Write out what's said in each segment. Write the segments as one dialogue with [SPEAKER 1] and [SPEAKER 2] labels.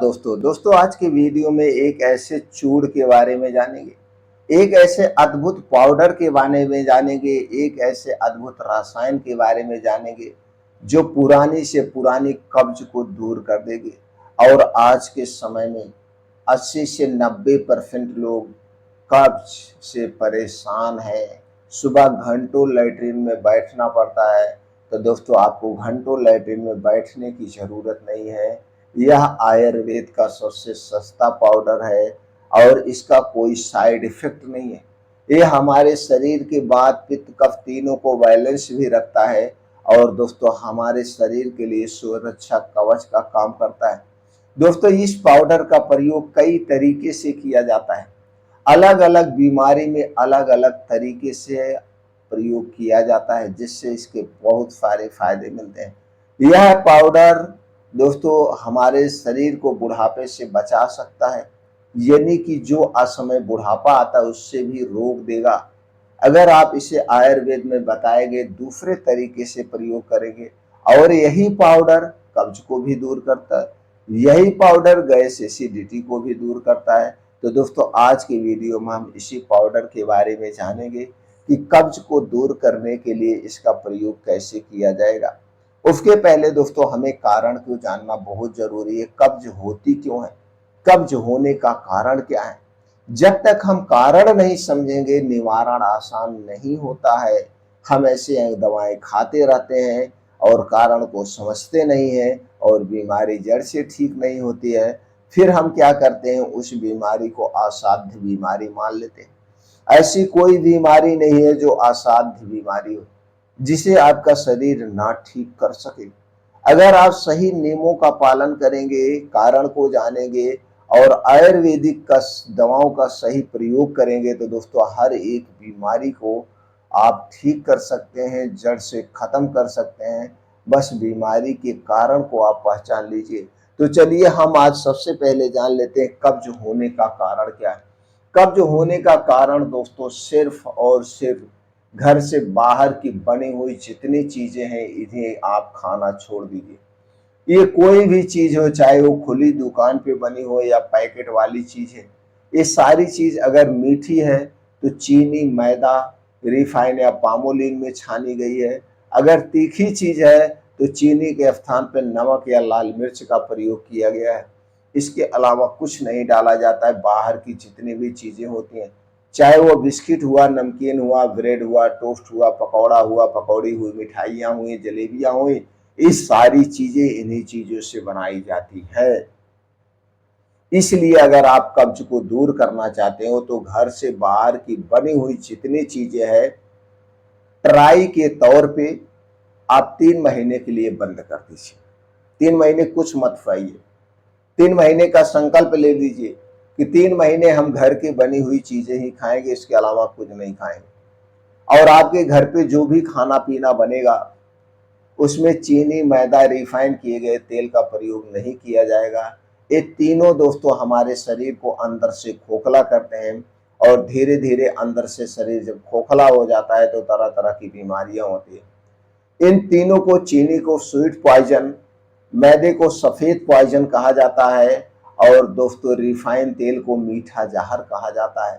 [SPEAKER 1] दोस्तों आज के वीडियो में एक ऐसे चूड़ के बारे में जानेंगे, एक ऐसे अद्भुत पाउडर के बारे में जानेंगे, एक ऐसे अद्भुत रसायन के बारे में जानेंगे जो पुरानी से पुरानी कब्ज को दूर कर देंगे। और आज के समय में 80 से 90% लोग कब्ज से परेशान हैं। सुबह घंटों लैट्रिन में बैठना पड़ता है, तो दोस्तों आपको घंटों लैट्रिन में बैठने की ज़रूरत नहीं है। यह आयुर्वेद का सबसे सस्ता पाउडर है और इसका कोई साइड इफेक्ट नहीं है। ये हमारे शरीर के वात पित्त कफ तीनों को बैलेंस भी रखता है और दोस्तों हमारे शरीर के लिए सुरक्षा कवच का काम करता है। दोस्तों इस पाउडर का प्रयोग कई तरीके से किया जाता है, अलग अलग बीमारी में अलग अलग तरीके से प्रयोग किया जाता है, जिससे इसके बहुत सारे फायदे मिलते हैं। यह पाउडर दोस्तों हमारे शरीर को बुढ़ापे से बचा सकता है, यानी कि जो असमय बुढ़ापा आता है उससे भी रोक देगा। अगर आप इसे आयुर्वेद में बताए गए दूसरे तरीके से प्रयोग करेंगे। और यही पाउडर कब्ज को भी दूर करता है, यही पाउडर गैस एसिडिटी को भी दूर करता है। तो दोस्तों आज के वीडियो में हम इसी पाउडर के बारे में जानेंगे कि कब्ज को दूर करने के लिए इसका प्रयोग कैसे किया जाएगा। उसके पहले दोस्तों हमें कारण को जानना बहुत जरूरी है। कब्ज होती क्यों है, कब्ज होने का कारण क्या है। जब तक हम कारण नहीं समझेंगे निवारण आसान नहीं होता है। हम ऐसे दवाएं खाते रहते हैं और कारण को समझते नहीं है और बीमारी जड़ से ठीक नहीं होती है। फिर हम क्या करते हैं, उस बीमारी को असाध्य बीमारी मान लेते हैं। ऐसी कोई बीमारी नहीं है जो असाध्य बीमारी हो, जिसे आपका शरीर ना ठीक कर सके। अगर आप सही नियमों का पालन करेंगे, कारण को जानेंगे और आयुर्वेदिक का दवाओं का सही प्रयोग करेंगे, तो दोस्तों हर एक बीमारी को आप ठीक कर सकते हैं, जड़ से खत्म कर सकते हैं। बस बीमारी के कारण को आप पहचान लीजिए। तो चलिए हम आज सबसे पहले जान लेते हैं कब्ज होने का कारण क्या है। कब्ज होने का कारण दोस्तों सिर्फ और सिर्फ घर से बाहर की बनी हुई जितनी चीजें हैं इन्हें आप खाना छोड़ दीजिए। ये कोई भी चीज हो, चाहे वो खुली दुकान पे बनी हो या पैकेट वाली चीज है, ये सारी चीज अगर मीठी है तो चीनी मैदा रिफाइन या पामोलिन में छानी गई है। अगर तीखी चीज है तो चीनी के स्थान पर नमक या लाल मिर्च का प्रयोग किया गया है। इसके अलावा कुछ नहीं डाला जाता है। बाहर की जितनी भी चीजें होती हैं, चाहे वो बिस्किट हुआ, नमकीन हुआ, ब्रेड हुआ, टोस्ट हुआ, पकौड़ा हुआ, पकौड़ी हुई, मिठाइयाँ हुई, जलेबियाँ हुई, ये सारी चीजें इन्हीं चीजों से बनाई जाती है। इसलिए अगर आप कब्ज को दूर करना चाहते हो तो घर से बाहर की बनी हुई जितनी चीजें हैं, ट्राई के तौर पे आप 3 महीने के लिए बंद कर दीजिए। 3 महीने कुछ मत खाइए। 3 महीने का संकल्प ले लीजिए कि 3 महीने हम घर की बनी हुई चीजें ही खाएंगे, इसके अलावा कुछ नहीं खाएंगे। और आपके घर पे जो भी खाना पीना बनेगा उसमें चीनी मैदा रिफाइन किए गए तेल का प्रयोग नहीं किया जाएगा। ये तीनों दोस्तों हमारे शरीर को अंदर से खोखला करते हैं और धीरे धीरे अंदर से शरीर जब खोखला हो जाता है तो तरह तरह की बीमारियां होती है। इन तीनों को, चीनी को स्वीट पॉइजन, मैदे को सफेद पॉइजन कहा जाता है और दोस्तों रिफाइन तेल को मीठा जहर कहा जाता है।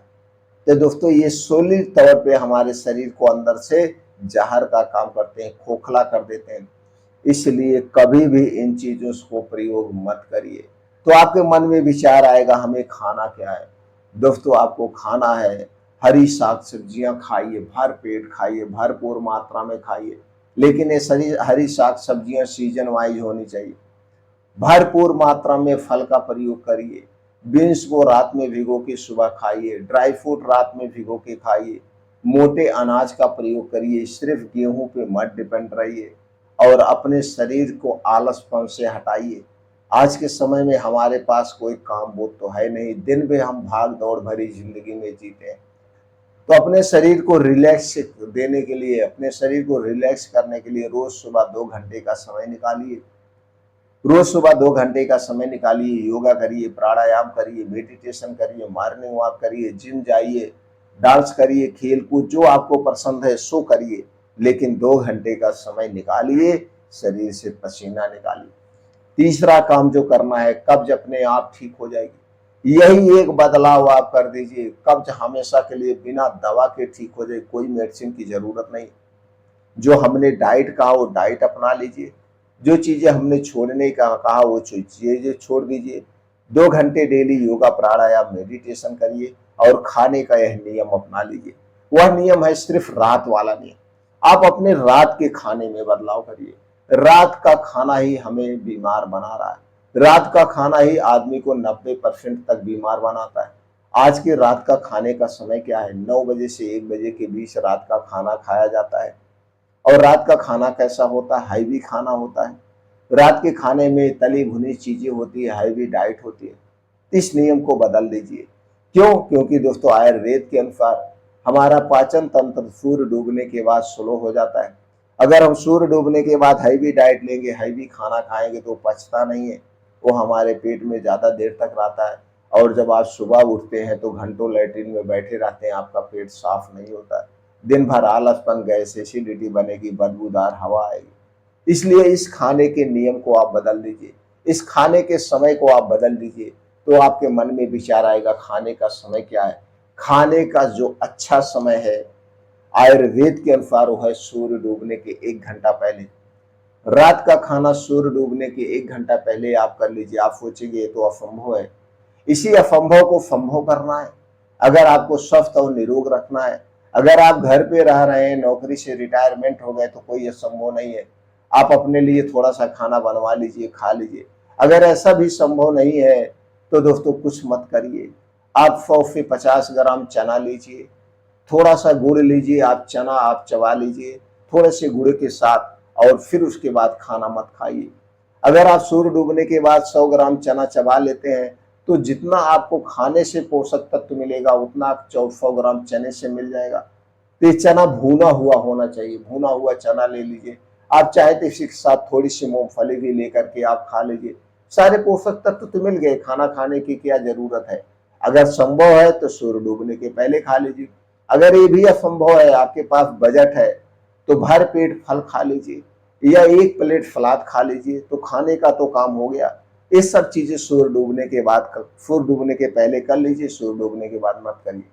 [SPEAKER 1] तो दोस्तों ये सोलिड तौर पे हमारे शरीर को अंदर से जहर का काम करते हैं, खोखला कर देते हैं। इसलिए कभी भी इन चीजों को प्रयोग मत करिए। तो आपके मन में विचार आएगा हमें खाना क्या है। दोस्तों आपको खाना है हरी साग सब्जियां खाइए, भर पेट खाइए, भरपूर मात्रा में खाइए। लेकिन ये हरी साग सब्जियां सीजन वाइज होनी चाहिए। भरपूर मात्रा में फल का प्रयोग करिए। बीन्स को रात में भिगो के सुबह खाइए, ड्राई फ्रूट रात में भिगो के खाइए। मोटे अनाज का प्रयोग करिए, सिर्फ गेहूं पे मत डिपेंड रहिए और अपने शरीर को आलसपन से हटाइए। आज के समय में हमारे पास कोई काम बोध तो है नहीं, दिन में हम भाग दौड़ भरी जिंदगी में जीते हैं। तो अपने शरीर को रिलैक्स देने के लिए, अपने शरीर को रिलैक्स करने के लिए रोज सुबह 2 घंटे का समय निकालिए। रोज सुबह 2 घंटे का समय निकालिए, योगा करिए, प्राणायाम करिए, मेडिटेशन करिए, मॉर्निंग वॉक करिए, जिम जाइए, डांस करिए, खेल कूद जो आपको पसंद है सो करिए। लेकिन 2 घंटे का समय निकालिए, शरीर से पसीना निकालिए। तीसरा काम जो करना है, कब्ज अपने आप ठीक हो जाएगी। यही एक बदलाव आप कर दीजिए, कब्ज हमेशा के लिए बिना दवा के ठीक हो जाए, कोई मेडिसिन की जरूरत नहीं। जो हमने डाइट कहा वो डाइट अपना लीजिए, जो चीजें हमने छोड़ने का कहा वो चीजें छोड़ दीजिए। 2 घंटे डेली योगा प्राणायाम मेडिटेशन करिए और खाने का यह नियम अपना लीजिए। वह नियम है सिर्फ रात वाला नियम। आप अपने रात के खाने में बदलाव करिए। रात का खाना ही हमें बीमार बना रहा है। रात का खाना ही आदमी को 90% तक बीमार बनाता है। आज के रात का खाने का समय क्या है? 9 बजे से 1 बजे के बीच रात का खाना खाया जाता है। और रात का खाना कैसा होता है? हैवी खाना होता है। रात के खाने में तली भुनी चीजें होती है, हैवी डाइट होती है। इस नियम को बदल दीजिए। क्यों? क्योंकि दोस्तों आयुर्वेद के अनुसार हमारा पाचन तंत्र सूर्य डूबने के बाद स्लो हो जाता है। अगर हम सूर्य डूबने के बाद हैवी डाइट लेंगे, हैवी खाना खाएंगे तो पचता नहीं है, वो हमारे पेट में ज्यादा देर तक रहता है। और जब आप सुबह उठते हैं तो घंटों लैट्रिन में बैठे रहते हैं, आपका पेट साफ नहीं होता है। दिन भर आलसपन, गैस, एसिडिटी बनेगी, बदबूदार हवा आएगी। इसलिए इस खाने के नियम को आप बदल दीजिए, इस खाने के समय को आप बदल दीजिए, तो आपके मन में विचार आएगा खाने का समय क्या है। खाने का जो अच्छा समय है आयुर्वेद के अनुसार वो है सूर्य डूबने के 1 घंटा पहले। रात का खाना सूर्य डूबने के 1 घंटा पहले आप कर लीजिए। आप सोचेंगे ये तो असंभव है, इसी असंभव को संभव करना है। अगर आपको स्वस्थ और निरोग रखना है, अगर आप घर पे रह रहे हैं, नौकरी से रिटायरमेंट हो गए तो कोई असंभव नहीं है। आप अपने लिए थोड़ा सा खाना बनवा लीजिए, खा लीजिए। अगर ऐसा भी संभव नहीं है तो दोस्तों कुछ मत करिए। आप 100 से 50 ग्राम चना लीजिए, थोड़ा सा गुड़ लीजिए, आप चना आप चबा लीजिए थोड़े से गुड़ के साथ, और फिर उसके बाद खाना मत खाइए। अगर आप सूर्य डूबने के बाद 100 ग्राम चना चबा लेते हैं तो जितना आपको खाने से पोषक तत्व मिलेगा उतना 100 ग्राम चने से मिल जाएगा। तो ये चना भुना हुआ होना चाहिए, भुना हुआ चना ले लीजिए। आप चाहे तो इसी के साथ थोड़ी सी मूंगफली भी लेकर के आप खा लीजिए। सारे पोषक तत्व तो मिल गए, खाना खाने की क्या जरूरत है। अगर संभव है तो सूर्य डूबने के पहले खा लीजिए। अगर ये भी असंभव है, आपके पास बजट है, तो भर पेट फल खा लीजिए या 1 प्लेट सलाद खा लीजिए, तो खाने का तो काम हो गया। ये सब चीजें सूर्य डूबने के बाद, सूर्य डूबने के पहले कर लीजिए, सूर्य डूबने के बाद मत करिए।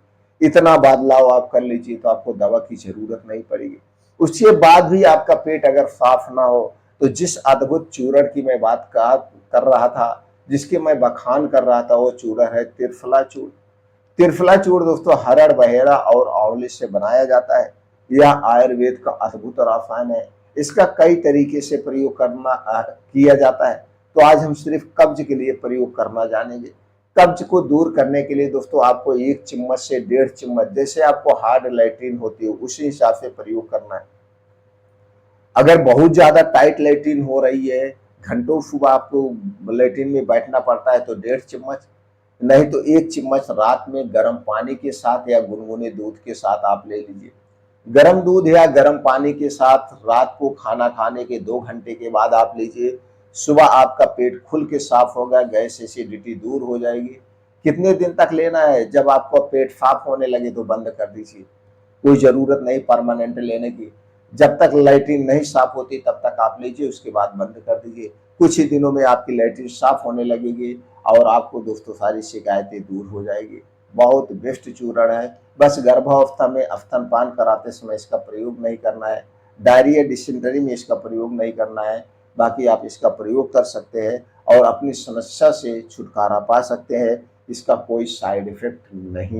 [SPEAKER 1] इतना बदलाव आप कर लीजिए तो आपको दवा की जरूरत नहीं पड़ेगी। उसके बाद भी आपका पेट अगर साफ ना हो तो जिस अद्भुत चूर्ण की मैं बात कर रहा था, जिसके मैं बखान कर रहा था, वो चूर्ण है त्रिफला चूर्ण। त्रिफला चूर्ण दोस्तों हरड़, बहेड़ा और आंवले से बनाया जाता है। यह आयुर्वेद का अद्भुत रसायन है। इसका कई तरीके से प्रयोग किया जाता है। तो आज हम सिर्फ कब्ज के लिए प्रयोग करना जानेंगे। कब्ज को दूर करने के लिए दोस्तों आपको 1 चम्मच से 1.5 चम्मच, जैसे आपको हार्ड लैट्रिन होती है उसी हिसाब से प्रयोग करना है। अगर बहुत ज्यादा टाइट लैट्रिन हो रही है, घंटों सुबह आपको लैट्रिन में बैठना पड़ता है, तो 1.5 चम्मच, नहीं तो 1 चम्मच रात में गर्म पानी के साथ या गुनगुने दूध के साथ आप ले लीजिए। गर्म दूध या गर्म पानी के साथ रात को खाना खाने के 2 घंटे के बाद आप लीजिए। सुबह आपका पेट खुल के साफ होगा, गैस एसिडिटी दूर हो जाएगी। कितने दिन तक लेना है? जब आपका पेट साफ होने लगे तो बंद कर दीजिए। कोई जरूरत नहीं परमानेंट लेने की। जब तक लैट्रिन नहीं साफ होती तब तक आप लीजिए, उसके बाद बंद कर दीजिए। कुछ ही दिनों में आपकी लैट्रिन साफ होने लगेगी और आपको दोस्तों सारी शिकायतें दूर हो जाएगी। बहुत बेस्ट चूर्ण है। बस गर्भावस्था में स्तनपान कराते समय इसका प्रयोग नहीं करना है। डायरिया, डिसेंट्री में इसका प्रयोग नहीं करना है। बाकी आप इसका प्रयोग कर सकते हैं और अपनी समस्या से छुटकारा पा सकते हैं। इसका कोई साइड इफेक्ट नहीं।